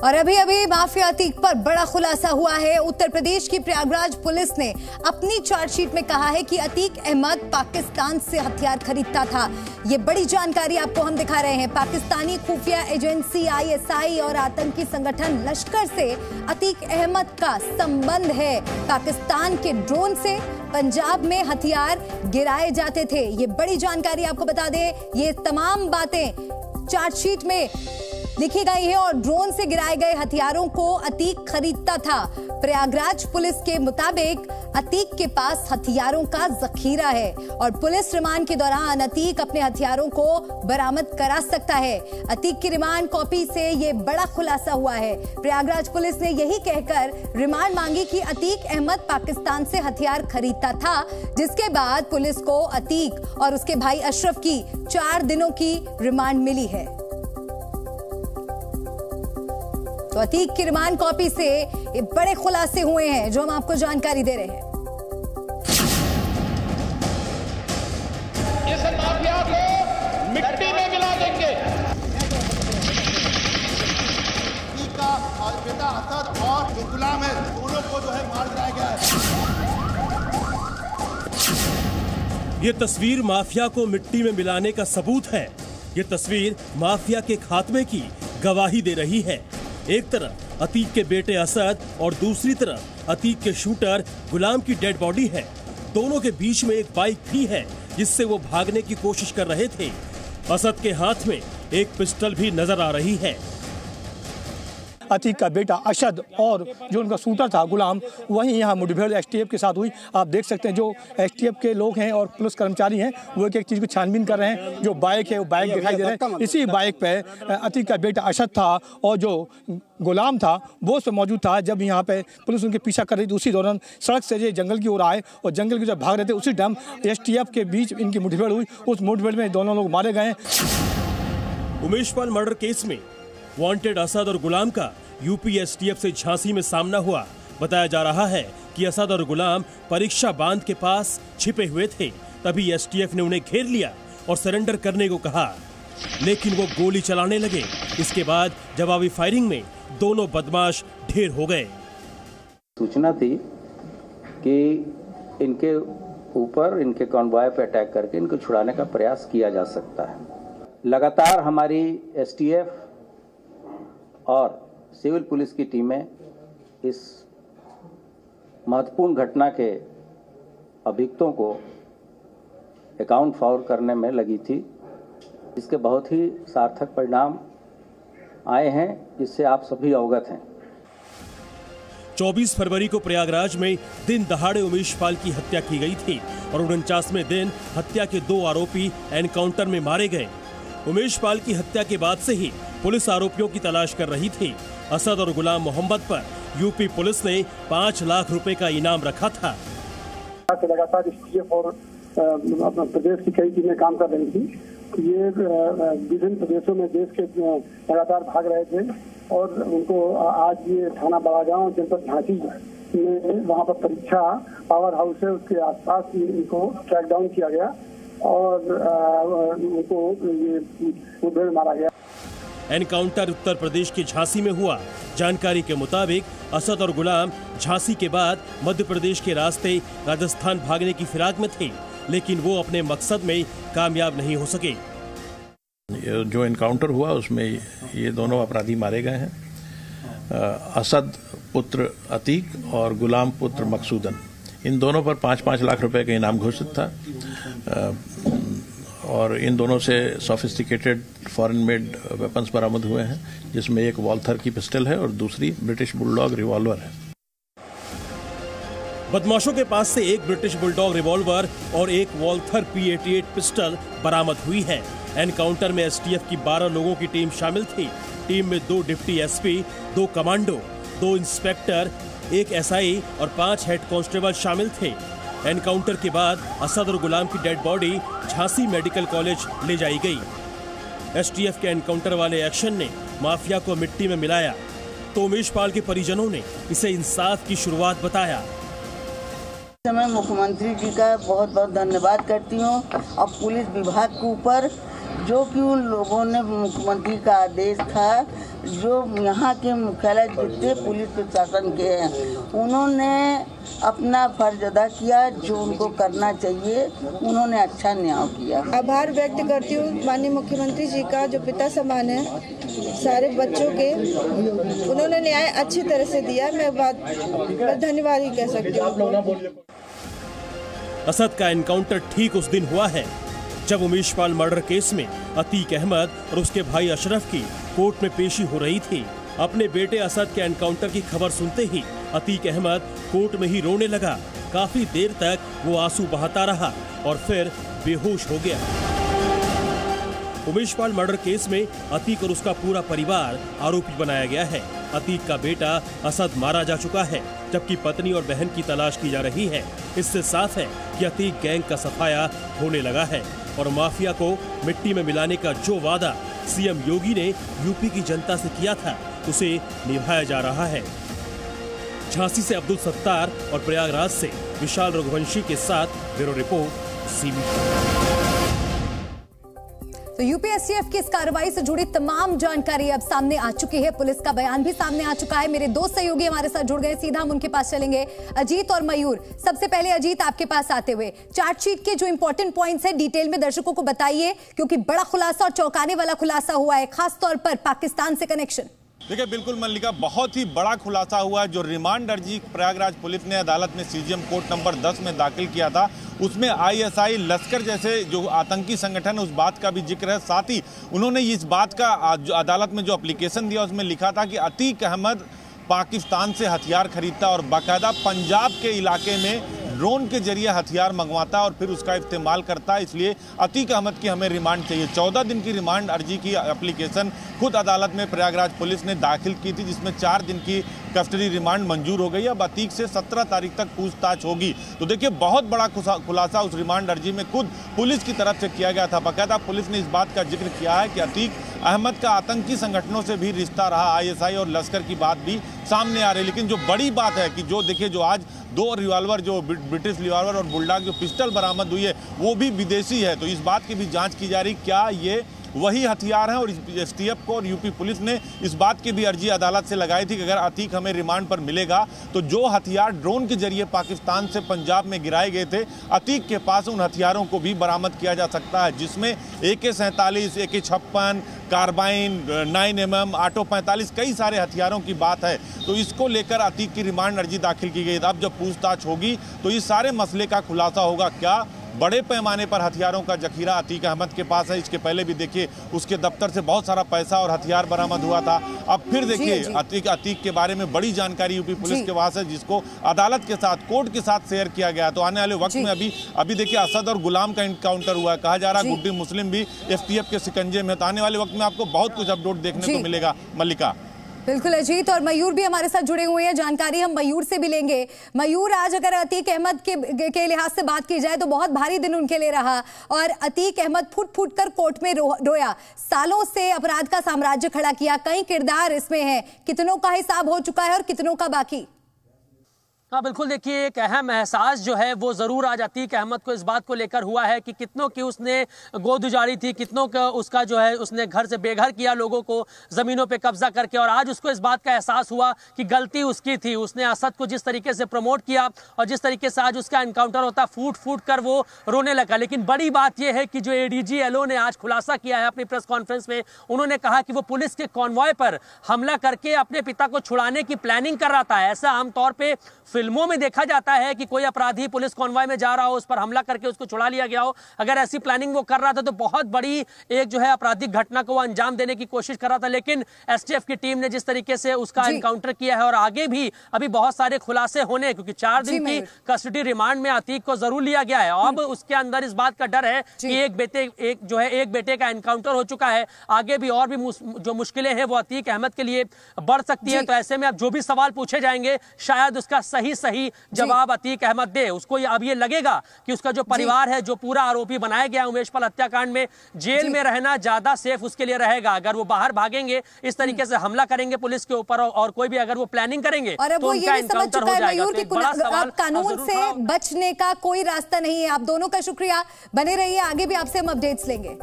और अभी अभी माफिया अतीक पर बड़ा खुलासा हुआ है। उत्तर प्रदेश की प्रयागराज पुलिस ने अपनी चार्जशीट में कहा है कि अतीक अहमद पाकिस्तान से हथियार खरीदता था। ये बड़ी जानकारी आपको हम दिखा रहे हैं। पाकिस्तानी खुफिया एजेंसी ISI और आतंकी संगठन लश्कर से अतीक अहमद का संबंध है। पाकिस्तान के ड्रोन से पंजाब में हथियार गिराए जाते थे। ये बड़ी जानकारी आपको बता दें, ये तमाम बातें चार्जशीट में लिखी गई है और ड्रोन से गिराए गए हथियारों को अतीक खरीदता था। प्रयागराज पुलिस के मुताबिक अतीक के पास हथियारों का जखीरा है और पुलिस रिमांड के दौरान अतीक अपने हथियारों को बरामद करा सकता है। अतीक की रिमांड कॉपी से ये बड़ा खुलासा हुआ है। प्रयागराज पुलिस ने यही कहकर रिमांड मांगी कि अतीक अहमद पाकिस्तान से हथियार खरीदता था, जिसके बाद पुलिस को अतीक और उसके भाई अशरफ की 4 दिनों की रिमांड मिली है। तो अतीक की रिमांड कॉपी से ये बड़े खुलासे हुए हैं जो हम आपको जानकारी दे रहे हैं। इस माफिया को मिट्टी में मिला देंगे। बेटा असद और जो गुलाम है, दोनों को जो है मार गिराया गया है। ये तस्वीर माफिया को मिट्टी में मिलाने का सबूत है। ये तस्वीर माफिया के खात्मे की गवाही दे रही है। एक तरफ अतीक के बेटे असद और दूसरी तरफ अतीक के शूटर गुलाम की डेड बॉडी है। दोनों के बीच में एक बाइक भी है जिससे वो भागने की कोशिश कर रहे थे। असद के हाथ में एक पिस्टल भी नजर आ रही है। अतीक का बेटा अशद और जो उनका शूटर था गुलाम, वहीं यहाँ मुठभेड़ STF के साथ हुई। आप देख सकते हैं जो STF के लोग हैं और पुलिस कर्मचारी हैं वो एक एक चीज़ को छानबीन कर रहे हैं। जो बाइक है वो बाइक दिखाई दे रहा है। इसी बाइक पे अतीक का बेटा अशद था और जो गुलाम था वो उस पर मौजूद था जब यहाँ पे पुलिस उनके पीछा कर रही थी। उसी दौरान सड़क से ये जंगल की ओर आए और जंगल की जब भाग रहे थे उसी टाइम STF के बीच इनकी मुठभेड़ हुई। उस मुठभेड़ में दोनों लोग मारे गए। उमेश पाल मर्डर केस में वांटेड असद और गुलाम का यूपी STF से झांसी में सामना हुआ। बताया जा रहा है कि असद और गुलाम परीक्षा बांध के पास छिपे हुए थे। तभी STF ने उन्हें घेर लिया और सरेंडर करने को कहा, लेकिन वो गोली चलाने लगे। इसके बाद जवाबी फायरिंग में दोनों बदमाश ढेर हो गए। सूचना थी कि इनके ऊपर इनके कॉन्वॉय पे अटैक करके इनको छुड़ाने का प्रयास किया जा सकता है। लगातार हमारी STF और सिविल पुलिस की टीमें इस महत्वपूर्ण घटना के अभियुक्तों को अकाउंट फॉर करने में लगी थी। इसके बहुत ही सार्थक परिणाम आए हैं, जिससे आप सभी अवगत हैं। 24 फरवरी को प्रयागराज में दिन दहाड़े उमेश पाल की हत्या की गई थी और 49वें दिन हत्या के 2 आरोपी एनकाउंटर में मारे गए। उमेश पाल की हत्या के बाद से ही पुलिस आरोपियों की तलाश कर रही थी। असद और गुलाम मोहम्मद पर यूपी पुलिस ने 5 लाख रुपए का इनाम रखा था। लगातार STF और प्रदेश की कई टीमें काम कर रही थी। ये विभिन्न प्रदेशों में देश के लगातार भाग रहे थे और उनको आज ये थाना बड़ागांव जनपद झांसी में वहाँ पर परीक्षा पावर हाउस है, उसके आसपास इनको ट्रैक डाउन किया गया और उनको ये मुठभेड़ मारा गया। एनकाउंटर उत्तर प्रदेश के झांसी में हुआ। जानकारी के मुताबिक असद और गुलाम झांसी के बाद मध्य प्रदेश के रास्ते राजस्थान भागने की फिराक में थे, लेकिन वो अपने मकसद में कामयाब नहीं हो सके। जो एनकाउंटर हुआ उसमें ये दोनों अपराधी मारे गए हैं। असद पुत्र अतीक और गुलाम पुत्र मकसूदन, इन दोनों पर 5-5 लाख रुपए का इनाम घोषित था और इन दोनों से सोफिस्टिकेटेड फॉरेन मेड वेपन्स बरामद हुए हैं, जिसमें एक वॉल्थर की पिस्टल है और दूसरी ब्रिटिश बुलडॉग रिवॉल्वर है। बदमाशों के पास से एक ब्रिटिश बुलडॉग रिवॉल्वर और एक वॉल्थर P88 पिस्टल बरामद हुई है। एनकाउंटर में STF की 12 लोगों की टीम शामिल थी। टीम में 2 deputy SP, 2 commando, 2 inspector, 1 SI और 5 हेड कांस्टेबल शामिल थे। एनकाउंटर के बाद असद और गुलाम की dead body Jhansi medical college ले जाई गई। STF के एनकाउंटर वाले एक्शन ने माफिया को मिट्टी में मिलाया तो उमेश पाल के परिजनों ने इसे इंसाफ की शुरुआत बताया। मैं मुख्यमंत्री जी का बहुत बहुत धन्यवाद करती हूँ और पुलिस विभाग के ऊपर जो कि उन लोगों ने मुख्यमंत्री का आदेश था जो यहाँ के मुख्यालय जितने पुलिस प्रशासन के हैं उन्होंने अपना फर्ज अदा किया, जो उनको करना चाहिए उन्होंने अच्छा न्याय किया। आभार व्यक्त करती हूँ माननीय मुख्यमंत्री जी का, जो पिता समान है सारे बच्चों के, उन्होंने न्याय अच्छी तरह से दिया। मैं बस धन्यवाद ही कह सकती हूँ। असद का एनकाउंटर ठीक उस दिन हुआ है जब उमेशपाल मर्डर केस में अतीक अहमद और उसके भाई अशरफ की कोर्ट में पेशी हो रही थी। अपने बेटे असद के एनकाउंटर की खबर सुनते ही अतीक अहमद कोर्ट में ही रोने लगा। काफी देर तक वो आंसू बहाता रहा और फिर बेहोश हो गया। उमेशपाल मर्डर केस में अतीक और उसका पूरा परिवार आरोपी बनाया गया है। अतीक का बेटा असद मारा जा चुका है, जबकि पत्नी और बहन की तलाश की जा रही है। इससे साफ है कि अतीक गैंग का सफाया होने लगा है और माफिया को मिट्टी में मिलाने का जो वादा सीएम योगी ने यूपी की जनता से किया था, उसे निभाया जा रहा है। झांसी से अब्दुल सत्तार और प्रयागराज से विशाल रघुवंशी के साथ ब्यूरो रिपोर्ट सीबी। तो यूपी एसटीएफ की इस कार्रवाई से जुड़ी तमाम जानकारी अब सामने आ चुकी है। पुलिस का बयान भी सामने आ चुका है। मेरे दो सहयोगी हमारे साथ जुड़ गए, सीधा हम उनके पास चलेंगे, अजीत और मयूर। सबसे पहले अजीत, आपके पास आते हुए चार्जशीट के जो इंपॉर्टेंट पॉइंट्स है डिटेल में दर्शकों को बताइए, क्योंकि बड़ा खुलासा और चौंकाने वाला खुलासा हुआ है, खासतौर पर पाकिस्तान से कनेक्शन। देखिए बिल्कुल मल्लिका, बहुत ही बड़ा खुलासा हुआ है। जो रिमांड अर्जी प्रयागराज पुलिस ने अदालत में सीजीएम कोर्ट नंबर 10 में दाखिल किया था, उसमें आईएसआई, लश्कर जैसे जो आतंकी संगठन है उस बात का भी जिक्र है। साथ ही उन्होंने इस बात का अदालत में जो एप्लीकेशन दिया उसमें लिखा था कि अतीक अहमद पाकिस्तान से हथियार खरीदता और बाकायदा पंजाब के इलाके में ड्रोन के जरिए हथियार मंगवाता और फिर उसका इस्तेमाल करता है। इसलिए अतीक अहमद की हमें रिमांड चाहिए। 14 दिन की रिमांड अर्जी की एप्लीकेशन खुद अदालत में प्रयागराज पुलिस ने दाखिल की थी, जिसमें 4 दिन की कस्टडी रिमांड मंजूर हो गई। अब अतीक से 17 तारीख तक पूछताछ होगी। तो देखिए बहुत बड़ा खुलासा उस रिमांड अर्जी में खुद पुलिस की तरफ से किया गया था। बाकायदा पुलिस ने इस बात का जिक्र किया है कि अतीक अहमद का आतंकी संगठनों से भी रिश्ता रहा, आईएसआई और लश्कर की बात भी सामने आ रही है। लेकिन जो बड़ी बात है कि जो देखिए, जो आज 2 रिवॉल्वर, जो ब्रिटिश रिवॉल्वर और बुलडॉग जो पिस्टल बरामद हुई है वो भी विदेशी है। तो इस बात की भी जांच की जा रही, क्या ये वही हथियार हैं। और एसटीएफ को और यूपी पुलिस ने इस बात की भी अर्जी अदालत से लगाई थी कि अगर अतीक हमें रिमांड पर मिलेगा तो जो हथियार ड्रोन के जरिए पाकिस्तान से पंजाब में गिराए गए थे, अतीक के पास उन हथियारों को भी बरामद किया जा सकता है, जिसमें AK-47, AK-56, carbene, 9mm, auto 45 कई सारे हथियारों की बात है। तो इसको लेकर अतीक की रिमांड अर्जी दाखिल की गई। अब जब पूछताछ होगी तो इस सारे मसले का खुलासा होगा। क्या बड़े पैमाने पर हथियारों का जखीरा अतीक अहमद के पास है? इसके पहले भी देखिए उसके दफ्तर से बहुत सारा पैसा और हथियार बरामद हुआ था। अब फिर देखिए अतीक के बारे में बड़ी जानकारी यूपी पुलिस के पास है, जिसको अदालत के साथ, कोर्ट के साथ शेयर किया गया। तो आने वाले वक्त में अभी देखिए असद और गुलाम का इनकाउंटर हुआ है, कहा जा रहा है गुड्डी मुस्लिम भी एसटीएफ के शिकंजे में। तो आने वाले वक्त में आपको बहुत कुछ अपडेट देखने को मिलेगा मल्लिका। बिल्कुल अजीत, और मयूर भी हमारे साथ जुड़े हुए हैं, जानकारी हम मयूर से भी लेंगे। मयूर, आज अगर अतीक अहमद के लिहाज से बात की जाए तो बहुत भारी दिन उनके लिए रहा और अतीक अहमद फुट फुट कर कोर्ट में रोया। सालों से अपराध का साम्राज्य खड़ा किया, कई किरदार इसमें हैं, कितनों का हिसाब हो चुका है और कितनों का बाकी? हाँ बिल्कुल, देखिए एक अहम एहसास जो है वो ज़रूर आज अतीक अहमद को इस बात को लेकर हुआ है कि कितनों की उसने गोद उजाड़ी थी, कितनों का उसका जो है उसने घर से बेघर किया लोगों को, ज़मीनों पे कब्जा करके। और आज उसको इस बात का एहसास हुआ कि गलती उसकी थी। उसने असद को जिस तरीके से प्रमोट किया और जिस तरीके से आज उसका एनकाउंटर होता, फूट फूट कर वो रोने लगा। लेकिन बड़ी बात यह है कि जो ADG LO ने आज खुलासा किया है अपनी प्रेस कॉन्फ्रेंस में, उन्होंने कहा कि वो पुलिस के कॉन्वॉय पर हमला करके अपने पिता को छुड़ाने की प्लानिंग कर रहा था। ऐसा आमतौर पर फिल्मों में देखा जाता है कि कोई अपराधी पुलिस कॉन्वॉय में जा रहा हो, उस पर हमला करके उसको छुड़ा लिया गया हो। अगर ऐसी प्लानिंग वो कर रहा था तो बहुत बड़ी एक जो है आपराधिक घटना को वो अंजाम देने की कोशिश कर रहा था। लेकिन एसटीएफ की टीम ने जिस तरीके से उसका एनकाउंटर किया है और आगे भी अभी बहुत सारे खुलासे होने, क्योंकि 4 दिन की कस्टडी रिमांड में अतीक को जरूर लिया गया है। अब उसके अंदर इस बात का डर है कि एक बेटे का एनकाउंटर हो चुका है, आगे भी और भी जो मुश्किलें हैं वो अतीक अहमद के लिए बढ़ सकती है। तो ऐसे में अब जो भी सवाल पूछे जाएंगे शायद उसका सही जवाब अतीक अहमद दे। उसको अब ये लगेगा कि उसका जो परिवार है, जो पूरा आरोपी बनाया गया उमेशपाल हत्याकांड में, जेल में रहना ज्यादा सेफ उसके लिए रहेगा। अगर वो बाहर भागेंगे, इस तरीके से हमला करेंगे पुलिस के ऊपर और कोई भी अगर वो प्लानिंग करेंगे तो उनका एनकाउंटर हो जाएगा। तो कानून से बचने का कोई रास्ता नहीं है। आप दोनों का शुक्रिया, बने रहिए, आगे भी आपसे हम अपडेट्स लेंगे।